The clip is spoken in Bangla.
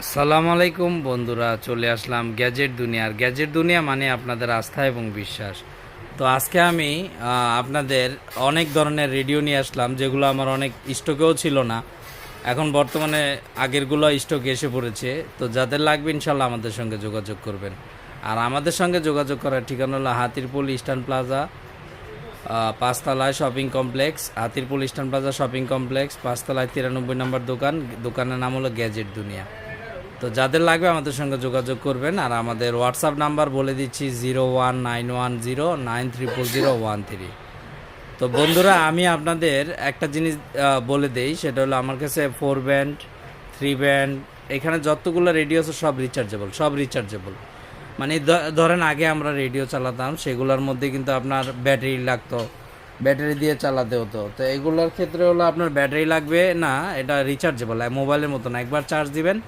আসসালামু আলাইকুম বন্ধুরা, চলে আসলাম গ্যাজেট দুনিয়ার। গ্যাজেট দুনিয়া মানে আপনাদের আস্থা এবং বিশ্বাস। তো আজকে আমি আপনাদের অনেক ধরনের রেডিও নিয়ে আসলাম, যেগুলো আমার অনেক স্টকেও ছিল না। এখন বর্তমানে আগেরগুলো স্টকে এসে পড়েছে। তো যাদের লাগবে ইনশাল্লাহ আমাদের সঙ্গে যোগাযোগ করবেন। আর আমাদের সঙ্গে যোগাযোগ করার ঠিকানা হলো হাতিরপুল ইস্টার্ন প্লাজা, পাঁচতলায় shopping complex. Hatirpool eastern plaza shopping complex, পাঁচতলায় 93 নম্বর দোকান। দোকানের নাম হলো গ্যাজেট দুনিয়া। তো যাদের লাগবে আমাদের সঙ্গে যোগাযোগ করবেন। আর আমাদের হোয়াটসঅ্যাপ নাম্বার বলে দিচ্ছি 019109300113। তো বন্ধুরা, আমি আপনাদের একটা জিনিস বলে দেই, সেটা হলো আমার কাছে 4 ব্যান্ড, 3 ব্যান্ড, এখানে যতগুলো রেডিও আছে সব রিচার্জেবল। মানে ধরেন আগে আমরা রেডিও চালাতাম, সেগুলোর মধ্যে কিন্তু আপনার ব্যাটারি লাগতো, ব্যাটারি দিয়ে চালাতে হতো। তো এগুলোর ক্ষেত্রে হলো আপনার ব্যাটারি লাগবে না, এটা রিচার্জেবল, মোবাইলের মতো না, একবার চার্জ দিবেন